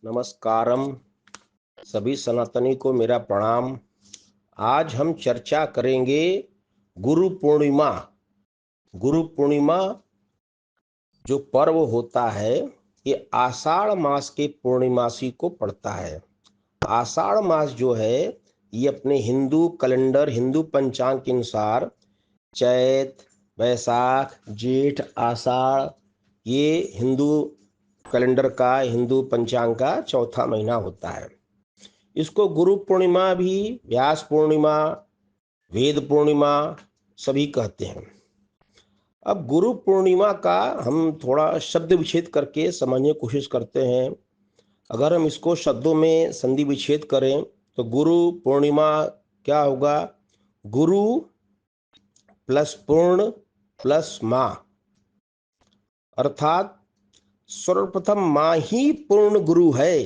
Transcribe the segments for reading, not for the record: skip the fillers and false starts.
नमस्कारम। सभी सनातनी को मेरा प्रणाम। आज हम चर्चा करेंगे गुरु पूर्णिमा। गुरु पूर्णिमा जो पर्व होता है ये आषाढ़ मास के पूर्णिमासी को पड़ता है। आषाढ़ मास जो है ये अपने हिंदू कैलेंडर हिंदू पंचांग के अनुसार चैत, वैशाख, जेठ, आषाढ़ ये हिंदू कैलेंडर का हिंदू पंचांग का चौथा महीना होता है। इसको गुरु पूर्णिमा भी, व्यास पूर्णिमा, वेद पूर्णिमा सभी कहते हैं। अब गुरु पूर्णिमा का हम थोड़ा शब्द विच्छेद करके समझने की कोशिश करते हैं। अगर हम इसको शब्दों में संधि विच्छेद करें तो गुरु पूर्णिमा क्या होगा? गुरु प्लस पूर्ण प्लस माँ, अर्थात सर्वप्रथम माँ ही पूर्ण गुरु है,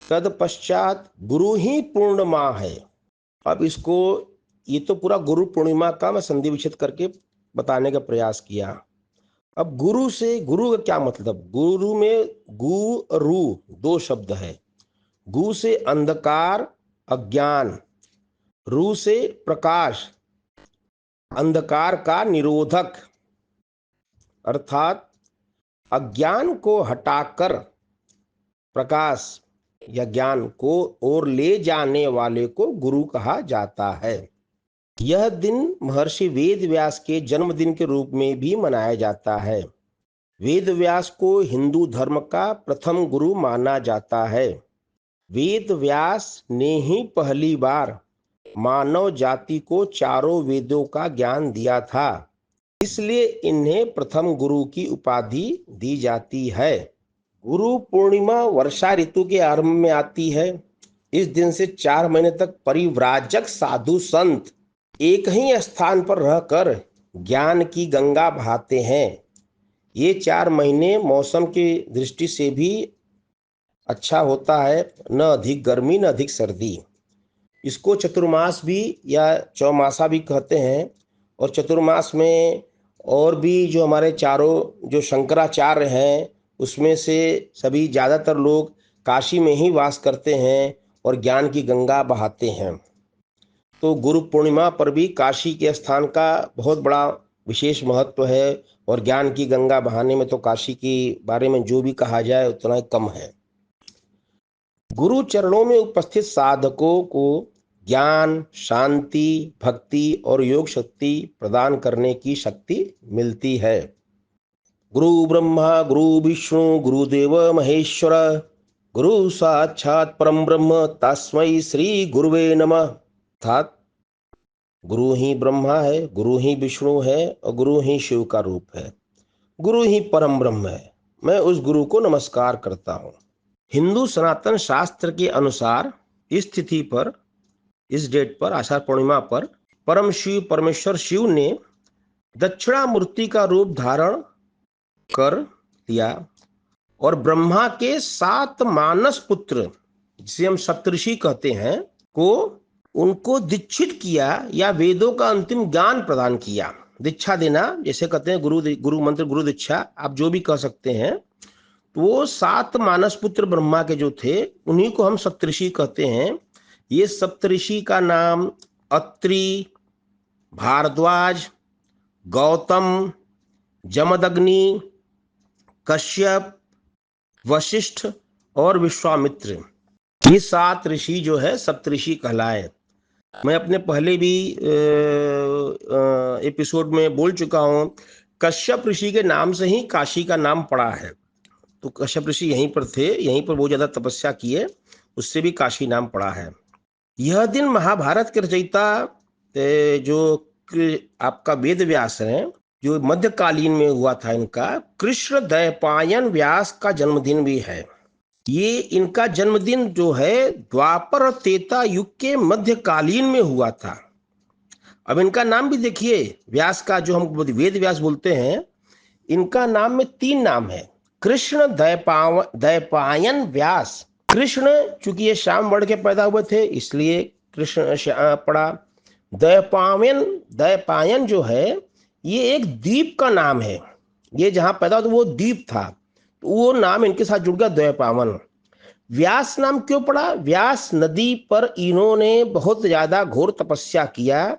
तत्पश्चात गुरु ही पूर्ण माँ है। अब इसको ये तो पूरा गुरु पूर्णिमा का मैं संधि विच्छेद करके बताने का प्रयास किया। अब गुरु से गुरु का क्या मतलब? गुरु में गु रु दो शब्द है। गु से अंधकार अज्ञान, रु से प्रकाश अंधकार का निरोधक, अर्थात अज्ञान को हटाकर प्रकाश या ज्ञान को ओर ले जाने वाले को गुरु कहा जाता है। यह दिन महर्षि वेद व्यास के जन्मदिन के रूप में भी मनाया जाता है। वेद व्यास को हिंदू धर्म का प्रथम गुरु माना जाता है। वेद व्यास ने ही पहली बार मानव जाति को चारों वेदों का ज्ञान दिया था, इसलिए इन्हें प्रथम गुरु की उपाधि दी जाती है। गुरु पूर्णिमा वर्षा ऋतु के आरंभ में आती है। इस दिन से 4 महीने तक परिव्राजक साधु संत एक ही स्थान पर रहकर ज्ञान की गंगा बहाते हैं। ये 4 महीने मौसम की दृष्टि से भी अच्छा होता है, न अधिक गर्मी न अधिक सर्दी। इसको चतुर्मास भी या चौमासा भी कहते हैं। और चतुर्मास में और भी जो हमारे चारों जो शंकराचार्य हैं उसमें से सभी ज़्यादातर लोग काशी में ही वास करते हैं और ज्ञान की गंगा बहाते हैं। तो गुरु पूर्णिमा पर भी काशी के स्थान का बहुत बड़ा विशेष महत्व है और ज्ञान की गंगा बहाने में तो काशी के बारे में जो भी कहा जाए उतना ही कम है। गुरु चरणों में उपस्थित साधकों को ज्ञान, शांति, भक्ति और योग शक्ति प्रदान करने की शक्ति मिलती है। गुरु ब्रह्मा गुरु विष्णु गुरुदेव महेश्वर, गुरु साक्षात परम ब्रह्म तस्मै श्री गुरुवे नमः। अर्थात गुरु ही ब्रह्मा है, गुरु ही विष्णु है और गुरु ही शिव का रूप है, गुरु ही परम ब्रह्म है। मैं उस गुरु को नमस्कार करता हूँ। हिंदू सनातन शास्त्र के अनुसार इस तिथि पर, इस डेट पर, आषाढ़ पूर्णिमा पर परम शिव परमेश्वर शिव ने दक्षिणामूर्ति का रूप धारण कर लिया और ब्रह्मा के 7 मानस पुत्र, जिसे हम सप्तऋषि कहते हैं, को उनको दीक्षित किया या वेदों का अंतिम ज्ञान प्रदान किया। दीक्षा देना जैसे कहते हैं, गुरु मंत्र, गुरु दीक्षा, आप जो भी कह सकते हैं। तो वो 7 मानस पुत्र ब्रह्मा के जो थे उन्हीं को हम सप्तऋषि कहते हैं। ये सप्तऋषि का नाम अत्रि, भारद्वाज, गौतम, जमदग्नि, कश्यप, वशिष्ठ और विश्वामित्र, ये 7 ऋषि जो है सप्तऋषि कहलाए। मैं अपने पहले भी एपिसोड में बोल चुका हूँ, कश्यप ऋषि के नाम से ही काशी का नाम पड़ा है। तो कश्यप ऋषि यहीं पर थे, यहीं पर बहुत ज्यादा तपस्या किए, उससे भी काशी नाम पड़ा है। यह दिन महाभारत के रचयिता जो आपका वेद व्यास है, जो मध्यकालीन में हुआ था, इनका कृष्ण द्वैपायन व्यास का जन्मदिन भी है। ये इनका जन्मदिन जो है द्वापर और त्रेता युग के मध्यकालीन में हुआ था। अब इनका नाम भी देखिए, व्यास का जो हम वेद व्यास बोलते हैं, इनका नाम में 3 नाम है। कृष्ण द्वैपायन व्यास। कृष्ण चूंकि ये श्याम वर्ण के पैदा हुए थे इसलिए कृष्ण पड़ा। द्वैपायन जो है ये एक द्वीप का नाम है। ये जहां पैदा हुआ वो द्वीप था, वो नाम इनके साथ जुड़ गया द्वैपावन। व्यास नाम क्यों पड़ा? व्यास नदी पर इन्होंने बहुत ज्यादा घोर तपस्या किया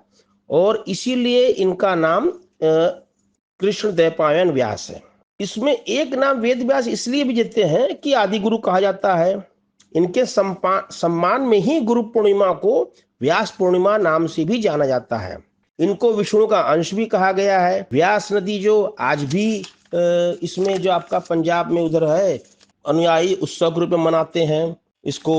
और इसीलिए इनका नाम कृष्ण द्वैपायन व्यास है। इसमें एक नाम वेद व्यास इसलिए भी देते हैं कि आदि गुरु कहा जाता है। इनके सम्मान में ही गुरु पूर्णिमा को व्यास पूर्णिमा नाम से भी जाना जाता है। इनको विष्णु का अंश भी कहा गया है। व्यास नदी जो आज भी इसमें जो आपका पंजाब में उधर है, अनुयायी उत्सव के रूप में मनाते हैं। इसको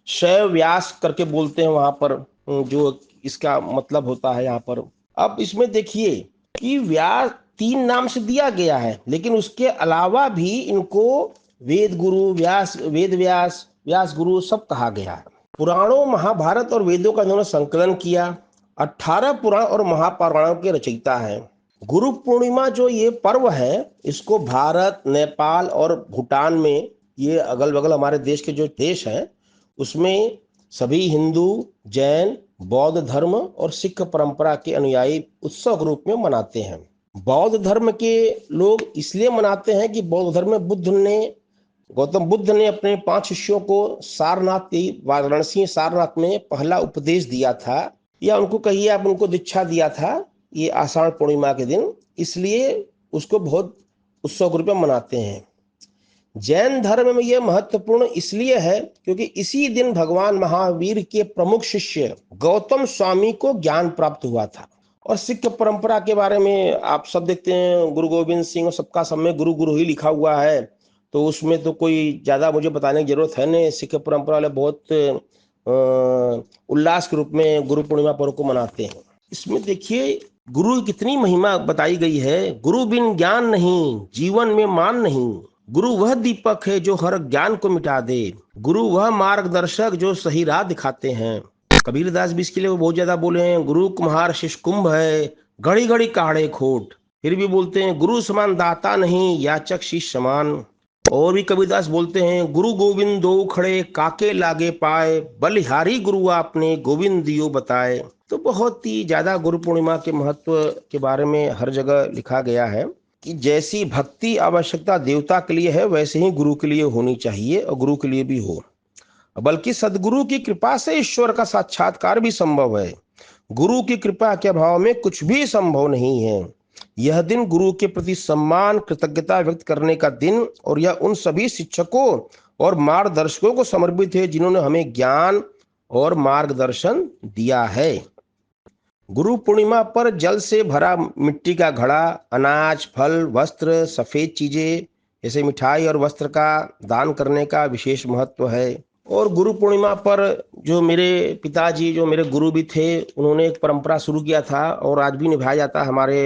शैव व्यास करके बोलते हैं वहां पर, जो इसका मतलब होता है यहाँ पर। अब इसमें देखिए कि व्यास 3 नाम से दिया गया है, लेकिन उसके अलावा भी इनको वेद गुरु, व्यास, वेद व्यास, व्यास गुरु सब कहा गया है। पुराणों, महाभारत और वेदों का इन्होंने संकलन किया। 18 पुराण और महापुराणों के रचयिता है। गुरु पूर्णिमा जो ये पर्व है, इसको भारत, नेपाल और भूटान में, ये अगल बगल हमारे देश के जो देश हैं, उसमें सभी हिंदू, जैन, बौद्ध धर्म और सिख परंपरा के अनुयायी उत्सव के रूप में मनाते हैं। बौद्ध धर्म के लोग इसलिए मनाते हैं कि बौद्ध धर्म में गौतम बुद्ध ने अपने 5 शिष्यों को सारनाथ, वाराणसी सारनाथ में पहला उपदेश दिया था, या उनको कहिए आप, उनको दीक्षा दिया था, ये आषाढ़ पूर्णिमा के दिन, इसलिए उसको बहुत उत्सव के रूप में मनाते हैं। जैन धर्म में यह महत्वपूर्ण इसलिए है क्योंकि इसी दिन भगवान महावीर के प्रमुख शिष्य गौतम स्वामी को ज्ञान प्राप्त हुआ था। और सिख परंपरा के बारे में आप सब देखते हैं, गुरु गोविंद सिंह और सबका सब में गुरु गुरु ही लिखा हुआ है, तो उसमें तो कोई ज्यादा मुझे बताने की जरूरत है नहीं। सिख परंपरा वाले बहुत उल्लास के रूप में गुरु पूर्णिमा पर्व को मनाते हैं। इसमें देखिए गुरु की कितनी महिमा बताई गई है। गुरु बिन ज्ञान नहीं, जीवन में मान नहीं। गुरु वह दीपक है जो हर ज्ञान को मिटा दे। गुरु वह मार्गदर्शक जो सही राह दिखाते हैं। कबीरदास भी इसके लिए बहुत ज्यादा बोले हैं, गुरु कुम्हार शिष्य कुंभ है, घड़ी घड़ी काढ़े खोट। फिर भी बोलते हैं गुरु समान दाता नहीं, याचक शिष्य समान। और भी कबीरदास बोलते हैं, गुरु गोविंद दो खड़े काके लागे पाए, बलिहारी गुरु आपने गोविंद दियो बताए। तो बहुत ही ज्यादा गुरु पूर्णिमा के महत्व के बारे में हर जगह लिखा गया है कि जैसी भक्ति आवश्यकता देवता के लिए है, वैसे ही गुरु के लिए होनी चाहिए, और गुरु के लिए भी हो। बल्कि सदगुरु की कृपा से ईश्वर का साक्षात्कार भी संभव है। गुरु की कृपा के अभाव में कुछ भी संभव नहीं है। यह दिन गुरु के प्रति सम्मान, कृतज्ञता व्यक्त करने का दिन, और यह उन सभी शिक्षकों और मार्गदर्शकों को समर्पित है जिन्होंने हमें ज्ञान और मार्गदर्शन दिया है। गुरु पूर्णिमा पर जल से भरा मिट्टी का घड़ा, अनाज, फल, वस्त्र, सफेद चीजें जैसे मिठाई और वस्त्र का दान करने का विशेष महत्व है। और गुरु पूर्णिमा पर जो मेरे पिताजी, जो मेरे गुरु भी थे, उन्होंने एक परंपरा शुरू किया था और आज भी निभाया जाता है हमारे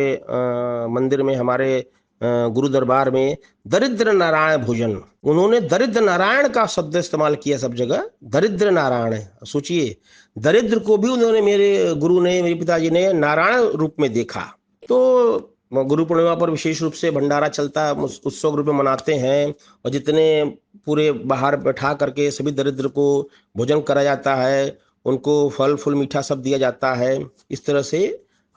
मंदिर में, हमारे गुरु दरबार में, दरिद्र नारायण भोजन। उन्होंने दरिद्र नारायण का शब्द इस्तेमाल किया सब जगह, दरिद्र नारायण। सोचिए, दरिद्र को भी उन्होंने, मेरे गुरु ने, मेरे पिताजी ने नारायण रूप में देखा। तो गुरु पूर्णिमा पर विशेष रूप से भंडारा चलता है, उत्सव रूप में मनाते हैं, और जितने पूरे बाहर बैठा करके सभी दरिद्र को भोजन करा जाता है, उनको फल फूल मीठा सब दिया जाता है। इस तरह से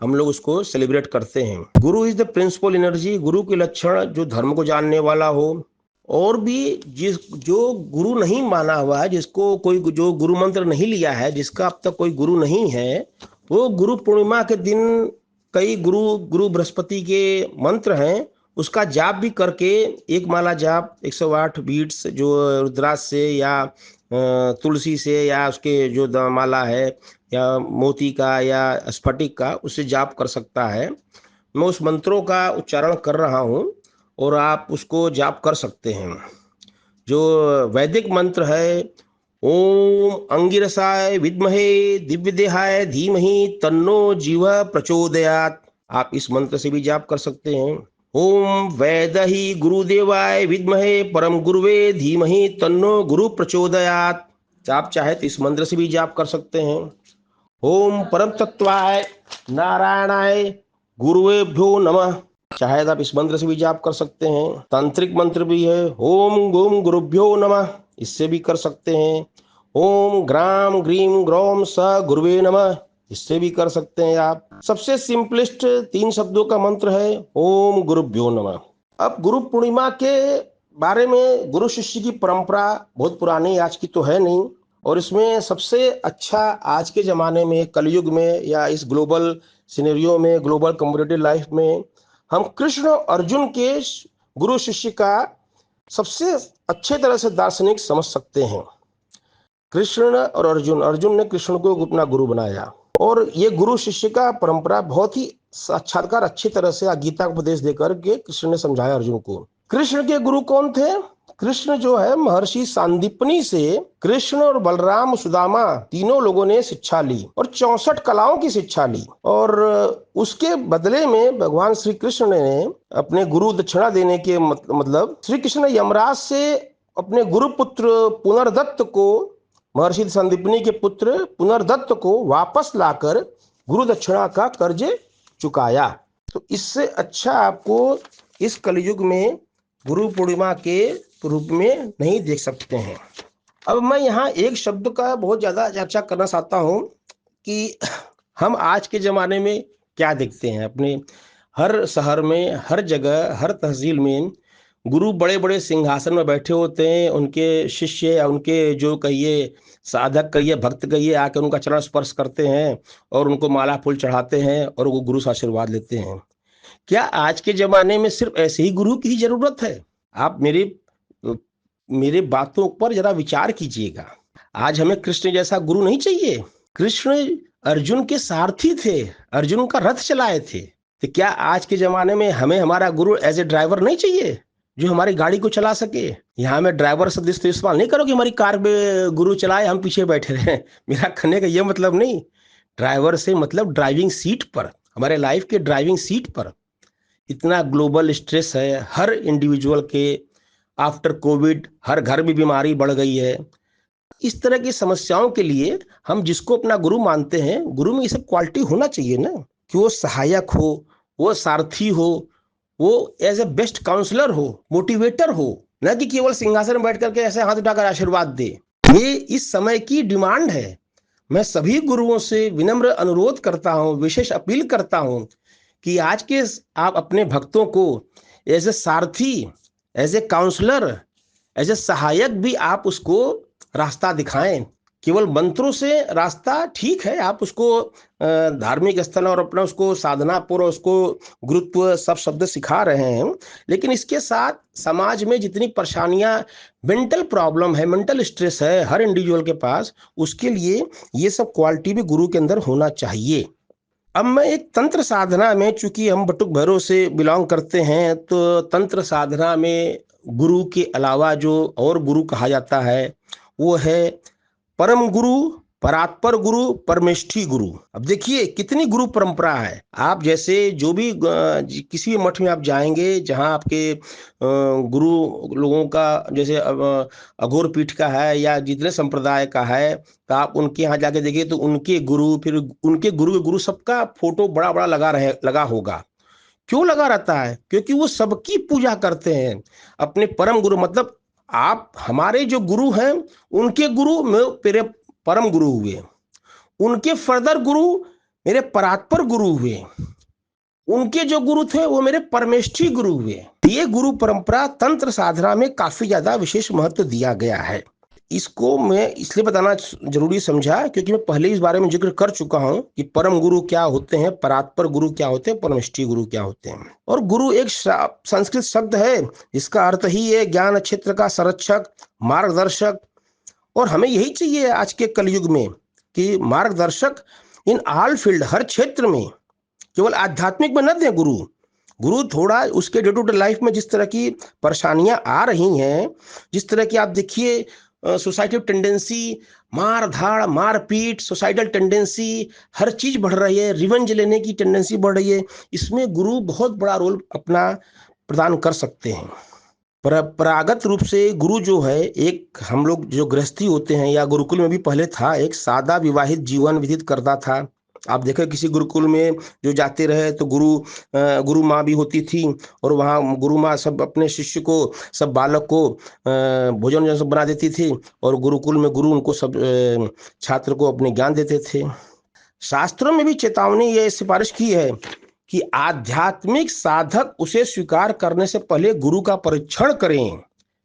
हम लोग उसको सेलिब्रेट करते हैं। गुरु इज द प्रिंसिपल एनर्जी। गुरु के लक्षण जो धर्म को जानने वाला हो, और भी जो गुरु नहीं माना हुआ है, जिसको कोई, जो गुरु मंत्र नहीं लिया है, जिसका अब तक कोई गुरु नहीं है, वो गुरु पूर्णिमा के दिन कई गुरु बृहस्पति के मंत्र हैं, उसका जाप भी करके, एक माला जाप 108 बीट्स जो रुद्राक्ष से या तुलसी से, या उसके जो माला है, या मोती का या स्फटिक का, उससे जाप कर सकता है। मैं उस मंत्रों का उच्चारण कर रहा हूँ और आप उसको जाप कर सकते हैं। जो वैदिक मंत्र है, ओम अंगिरसाय विद्महे दिव्यदेहाय धीमहि तन्नो जीव प्रचोदयात्, आप इस मंत्र से भी जाप कर सकते हैं। ओम वैदहि गुरुदेवाय विद्महे परम गुरुवे धीमहि तन्नो गुरु प्रचोदयात्, आप चाहे तो इस मंत्र से भी जाप कर सकते हैं। ओम परम तत्वाय नारायणाय गुरुवेभ्यो नमः, चाहे आप इस मंत्र से भी जाप कर सकते हैं। तांत्रिक मंत्र भी है, ओम गोम गुरुभ्यो नमः, इससे भी कर सकते हैं। ओम ग्राम ग्रीम ग्रोम स गुरुवे नमः, इससे भी कर सकते हैं आप। सबसे सिंपलेस्ट 3 शब्दों का मंत्र है ओम गुरुभ्यो नमः। अब गुरु पूर्णिमा के बारे में, गुरु शिष्य की परंपरा बहुत पुरानी, आज की तो है नहीं। और इसमें सबसे अच्छा आज के ज़माने में, कलयुग में, या इस ग्लोबल सिनेरियो में, ग्लोबल कम्युनिटी लाइफ में, हम कृष्ण और अर्जुन के गुरु शिष्य का सबसे अच्छे तरह से दार्शनिक समझ सकते हैं। कृष्ण और अर्जुन, अर्जुन ने कृष्ण को अपना गुरु बनाया, और ये गुरु शिष्य का परंपरा बहुत ही साक्षात्कार अच्छी तरह से गीता का उपदेश देकर के कृष्ण ने समझाया अर्जुन को। कृष्ण के गुरु कौन थे? कृष्ण जो है, महर्षि सांदीपनि से कृष्ण और बलराम सुदामा तीनों लोगों ने शिक्षा ली और 64 कलाओं की शिक्षा ली। और उसके बदले में भगवान श्री कृष्ण ने अपने गुरु दक्षिणा देने के मतलब श्री कृष्ण ने यमराज से अपने गुरु पुत्र पुनर्दत्त को, महर्षि संदीपनी के पुत्र पुनर्दत्त को वापस लाकर गुरु दक्षिणा का कर्ज चुकाया। तो इससे अच्छा आपको इस कलयुग में गुरु पूर्णिमा के रूप में नहीं देख सकते हैं। अब मैं यहाँ एक शब्द का बहुत ज्यादा चर्चा करना चाहता हूँ कि हम आज के जमाने में क्या देखते हैं। अपने हर शहर में, हर जगह, हर तहसील में गुरु बड़े बड़े सिंहासन में बैठे होते हैं। उनके शिष्य या उनके जो कहिए साधक कहिए, भक्त कहिए, आकर उनका चरण स्पर्श करते हैं और उनको माला फूल चढ़ाते हैं और वो गुरु से आशीर्वाद लेते हैं। क्या आज के जमाने में सिर्फ ऐसे ही गुरु की ही जरूरत है? आप मेरे बातों पर जरा विचार कीजिएगा। आज हमें कृष्ण जैसा गुरु नहीं चाहिए। कृष्ण अर्जुन के सारथी थे, अर्जुन का रथ चलाए थे। तो क्या आज के जमाने में हमें हमारा गुरु एज ए ड्राइवर नहीं चाहिए जो हमारी गाड़ी को चला सके? यहाँ मैं ड्राइवर शब्द इस्तेमाल नहीं करो कि हमारी कार में गुरु चलाए, हम पीछे बैठे रहे। मेरा कहने का ये मतलब नहीं। ड्राइवर से मतलब ड्राइविंग सीट पर, हमारे लाइफ के ड्राइविंग सीट पर। इतना ग्लोबल स्ट्रेस है हर इंडिविजुअल के। आफ्टर कोविड हर घर में बीमारी बढ़ गई है। इस तरह की समस्याओं के लिए हम जिसको अपना गुरु मानते हैं, गुरु में ये सब क्वालिटी होना चाहिए ना, कि वो सहायक हो, वो सारथी हो, वो एज ए बेस्ट काउंसलर हो, मोटिवेटर हो, न कि केवल सिंहासन में बैठ करके ऐसे हाथ उठाकर आशीर्वाद दे। ये इस समय की डिमांड है। मैं सभी गुरुओं से विनम्र अनुरोध करता हूँ, विशेष अपील करता हूँ कि आज के आप अपने भक्तों को एज ए सारथी, as a counsellor, as a सहायक भी आप उसको रास्ता दिखाएं। केवल मंत्रों से रास्ता ठीक है, आप उसको धार्मिक स्थल और अपना उसको साधना पूर्व उसको गुरुत्व सब शब्द सिखा रहे हैं, लेकिन इसके साथ समाज में जितनी परेशानियां, मेंटल प्रॉब्लम है, मेंटल स्ट्रेस है हर इंडिविजुअल के पास, उसके लिए ये सब क्वालिटी भी गुरु के अंदर होना चाहिए। अब मैं एक तंत्र साधना में, चूंकि हम बटुक भैरव से बिलोंग करते हैं, तो तंत्र साधना में गुरु के अलावा जो और गुरु कहा जाता है वो है परम गुरु, परात्पर गुरु, परमेष्ठी गुरु। अब देखिए कितनी गुरु परंपरा है। आप जैसे जो भी किसी भी मठ में आप जाएंगे जहां आपके गुरु लोगों का, जैसे अघोर पीठ का है या जितने संप्रदाय का है, तो आप उनके यहाँ जाके देखिए तो उनके गुरु, फिर उनके गुरु के गुरु सबका फोटो बड़ा बड़ा लगा होगा। क्यों लगा रहता है? क्योंकि वो सबकी पूजा करते हैं। अपने परम गुरु मतलब आप हमारे जो गुरु हैं उनके गुरु मेरे परम गुरु हुए, उनके फर्दर गुरु मेरे परात्पर गुरु हुए, उनके जो गुरु थे वो मेरे परमेष्ठी गुरु हुए। ये गुरु परंपरा तंत्र साधना में काफी ज्यादा विशेष महत्व दिया गया है। इसको मैं इसलिए बताना जरूरी समझा क्योंकि मैं पहले इस बारे में जिक्र कर चुका हूं कि परम गुरु क्या होते हैं, परात्पर गुरु क्या होते हैं, परमेष्ठी गुरु क्या होते हैं। और गुरु एक संस्कृत शब्द है जिसका अर्थ ही है ज्ञान क्षेत्र का संरक्षक, मार्गदर्शक। और हमें यही चाहिए आज के कलयुग में कि मार्गदर्शक इन ऑल फील्ड, हर क्षेत्र में, केवल आध्यात्मिक में न दें गुरु। गुरु थोड़ा उसके डे टू डे लाइफ में जिस तरह की परेशानियां आ रही हैं, जिस तरह की आप देखिए सोसाइटल टेंडेंसी, मार धाड़, मार पीट, सोसाइटल टेंडेंसी, हर चीज बढ़ रही है, रिवेंज लेने की टेंडेंसी बढ़ रही है। इसमें गुरु बहुत बड़ा रोल अपना प्रदान कर सकते हैं। परंपरागत रूप से गुरु जो है, एक हम लोग जो गृहस्थी होते हैं या गुरुकुल में भी पहले था, एक सादा विवाहित जीवन व्यतीत करता था। आप देखें किसी गुरुकुल में जो जाते रहे तो गुरु माँ भी होती थी और वहाँ गुरु माँ सब अपने शिष्य को, सब बालक को भोजन सब बना देती थी और गुरुकुल में गुरु उनको सब छात्र को अपने ज्ञान देते थे। शास्त्रों में भी चेतावनी ये सिफारिश की है कि आध्यात्मिक साधक उसे स्वीकार करने से पहले गुरु का परीक्षण करें।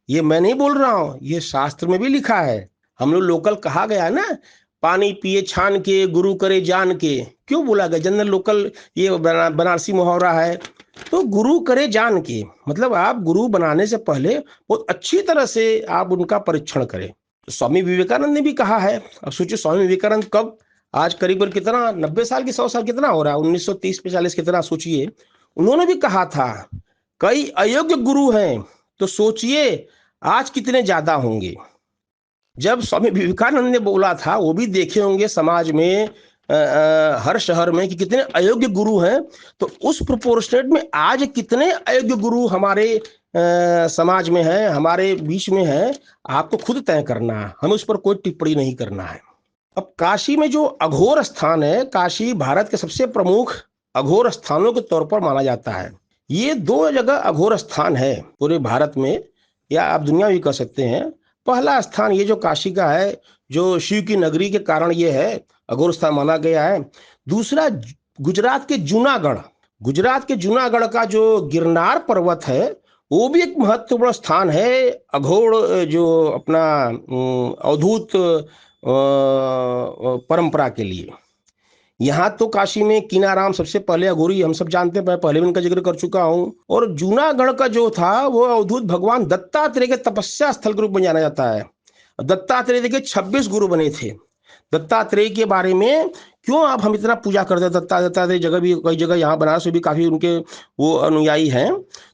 ये मैं नहीं बोल रहा हूं, ये शास्त्र में भी लिखा है। हम लोग लोकल कहा गया है ना, पानी पिए छान के गुरु करे जान के, क्यों बोला गया? जनरल लोकल ये बनारसी मुहावरा है। तो गुरु करे जान के मतलब आप गुरु बनाने से पहले बहुत अच्छी तरह से आप उनका परीक्षण करें। स्वामी विवेकानंद ने भी कहा है। अब सोचिए, स्वामी विवेकानंद कब, आज करीब कितना 90 साल की 100 साल कितना हो रहा है, 1930-40 कितना, सोचिए। उन्होंने भी कहा था कई अयोग्य गुरु हैं, तो सोचिए आज कितने ज्यादा होंगे। जब स्वामी विवेकानंद ने बोला था, वो भी देखे होंगे समाज में हर शहर में कि कितने अयोग्य गुरु हैं, तो उस प्रोपोर्शनेट में आज कितने अयोग्य गुरु हमारे समाज में है, हमारे बीच में है, आपको खुद तय करना है। हमें उस पर कोई टिप्पणी नहीं करना है। अब काशी में जो अघोर स्थान है, काशी भारत के सबसे प्रमुख अघोर स्थानों के तौर पर माना जाता है। ये 2 जगह अघोर स्थान है पूरे भारत में, या आप दुनिया भी कह सकते हैं। पहला स्थान ये जो काशी का है, जो शिव की नगरी के कारण ये है अघोर स्थान माना गया है। दूसरा गुजरात के जूनागढ़, गुजरात के जूनागढ़ का जो गिरनार पर्वत है, वो भी एक महत्वपूर्ण स्थान है अघोर जो अपना अवधूत परंपरा के लिए। यहाँ तो काशी में कीनाराम सबसे पहले अघोरी, हम सब जानते हैं, पहले भी इनका जिक्र कर चुका हूँ। और जूनागढ़ का जो था वो अवधूत भगवान दत्तात्रेय के तपस्या स्थल के रूप में जाना जाता है। दत्तात्रेय देखिए 26 गुरु बने थे। दत्तात्रेय के बारे में क्यों आप हम इतना पूजा करते हैं, दत्तात्रेय जगह भी, कई जगह यहाँ बनारस में भी काफी उनके वो अनुयायी हैं।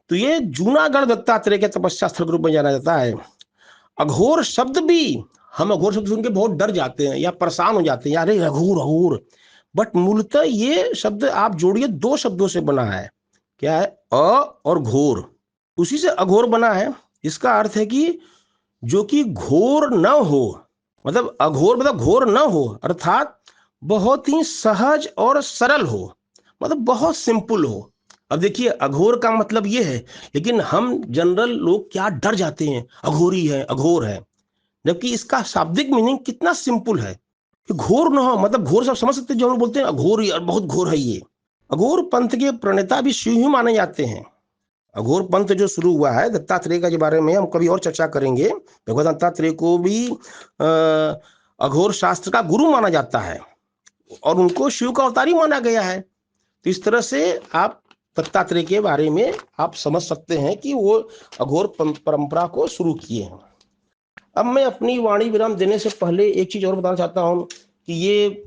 तो ये जूनागढ़ दत्तात्रेय के तपस्या स्थल के रूप में जाना जाता है। अघोर शब्द भी, हम अघोर शब्द सुन के बहुत डर जाते हैं या परेशान हो जाते हैं, अरे अघोर अघोर, बट मूलतः ये शब्द आप जोड़िए 2 शब्दों से बना है। क्या है? अ और घोर, उसी से अघोर बना है। इसका अर्थ है कि जो कि घोर न हो, मतलब अघोर मतलब घोर न हो, अर्थात बहुत ही सहज और सरल हो, मतलब बहुत सिंपल हो। अब देखिए अघोर का मतलब ये है, लेकिन हम जनरल लोग क्या डर जाते हैं, अघोरी है, अघोर है, जबकि इसका शाब्दिक मीनिंग कितना सिंपल है कि घोर न हो। मतलब घोर सब समझ सकते हैं, जो हम बोलते हैं अघोर, यार बहुत घोर है ये। अघोर पंथ के प्रणेता भी शिव ही माने जाते हैं। अघोर पंथ जो शुरू हुआ है, दत्तात्रेय का, के बारे में हम कभी और चर्चा करेंगे। भगवान दत्तात्रेय को भी अघोर शास्त्र का गुरु माना जाता है और उनको शिव का अवतारी माना गया है। तो इस तरह से आप दत्तात्रेय के बारे में आप समझ सकते हैं कि वो अघोर परंपरा को शुरू किए हैं। अब मैं अपनी वाणी विराम देने से पहले एक चीज और बताना चाहता हूं कि ये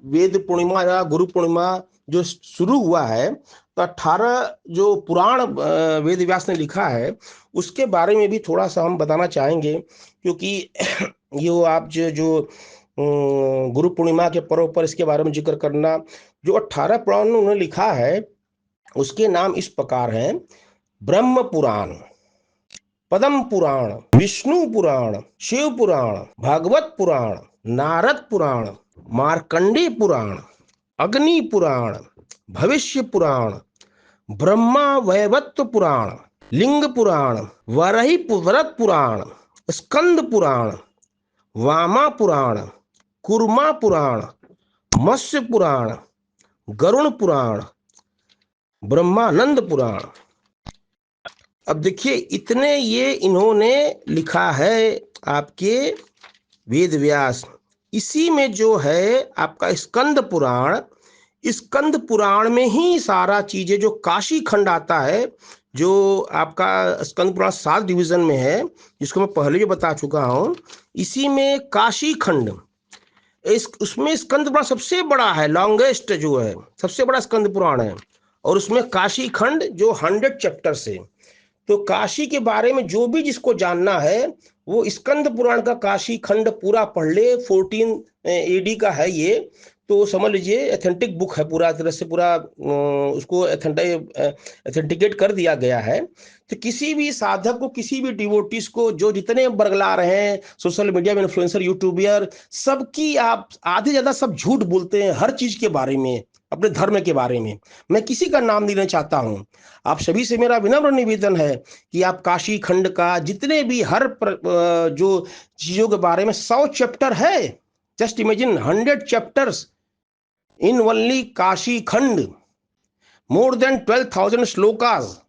वेद पूर्णिमा या गुरु पूर्णिमा जो शुरू हुआ है, तो 18 जो पुराण वेद व्यास ने लिखा है उसके बारे में भी थोड़ा सा हम बताना चाहेंगे। क्योंकि ये आप जो गुरु पूर्णिमा के पर्व पर इसके बारे में जिक्र करना, जो 18 पुराण उन्होंने लिखा है उसके नाम इस प्रकार हैं: ब्रह्म पुराण, पद्म पुराण, विष्णु पुराण, शिव पुराण, भागवत पुराण, नारद पुराण, मार्कंडी पुराण, अग्नि पुराण, भविष्य पुराण, ब्रह्मा वैवत्व पुराण, लिंग पुराण, वरही व्रत पुराण, स्कंद पुराण, वामा पुराण, कुर्मा पुराण, मत्स्य पुराण, गरुण पुराण, ब्रह्मानंद पुराण। अब देखिए इतने ये इन्होंने लिखा है आपके वेद व्यास। इसी में जो है आपका स्कंद पुराण, स्कंद पुराण में ही सारा चीजें, जो काशी खंड आता है, जो आपका स्कंद पुराण 7 डिवीजन में है, जिसको मैं पहले भी बता चुका हूं। इसी में काशी खंड, उसमें स्कंद पुराण सबसे बड़ा है, लॉन्गेस्ट जो है, सबसे बड़ा स्कंद पुराण है। और उसमें काशी खंड जो 100 चैप्टर से, तो काशी के बारे में जो भी जिसको जानना है वो स्कंद पुराण का काशी खंड पूरा पढ़ ले। 14 AD का है ये, तो समझ लीजिए एथेंटिक बुक है, पूरा तरह से पूरा उसको एथेंटिकेट कर दिया गया है। तो किसी भी साधक को, किसी भी डिवोटीज को, जो जितने बरगला रहे हैं सोशल मीडिया में, इन्फ्लुएंसर, यूट्यूबर, सबकी आप आधे ज्यादा सब झूठ बोलते हैं हर चीज के बारे में, अपने धर्म के बारे में। मैं किसी का नाम लेना चाहता हूं, आप सभी से मेरा विनम्र निवेदन है कि आप काशी खंड का जितने भी जो चीजों के बारे में 100 चैप्टर है, just imagine 100 chapters in only Kashi Khand. More than 12,000 shlokas.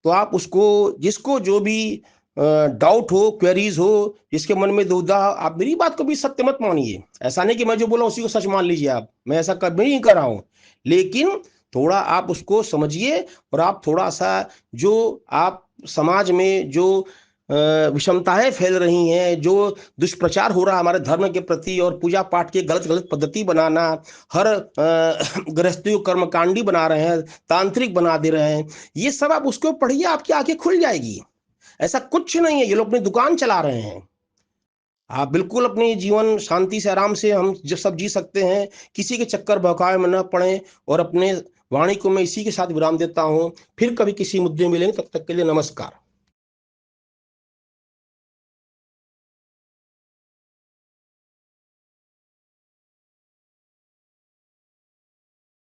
तो आप उसको, जिसको जो भी डाउट हो, क्वेरीज हो, जिसके मन में दुविधा, आप मेरी बात को भी सत्य मत मानिए। ऐसा नहीं कि मैं जो बोला उसी को सच मान लीजिए आप, मैं ऐसा कभी नहीं कर रहा हूं। लेकिन थोड़ा आप उसको समझिए, और आप थोड़ा सा, जो आप समाज में जो विषमताएं फैल रही हैं, जो दुष्प्रचार हो रहा है हमारे धर्म के प्रति, और पूजा पाठ के गलत गलत पद्धति बनाना, हर गृहस्थी को कर्मकांडी बना रहे हैं, तांत्रिक बना दे रहे हैं, ये सब आप उसको पढ़िए, आपकी आंखें खुल जाएगी। ऐसा कुछ नहीं है, ये लोग अपनी दुकान चला रहे हैं। आप बिल्कुल अपनी जीवन शांति से, आराम से हम जो सब जी सकते हैं, किसी के चक्कर बहकावे में न पड़े। और अपने वाणी को मैं इसी के साथ विराम देता हूं। फिर कभी किसी मुद्दे में मिलेंगे, तब तक के लिए नमस्कार।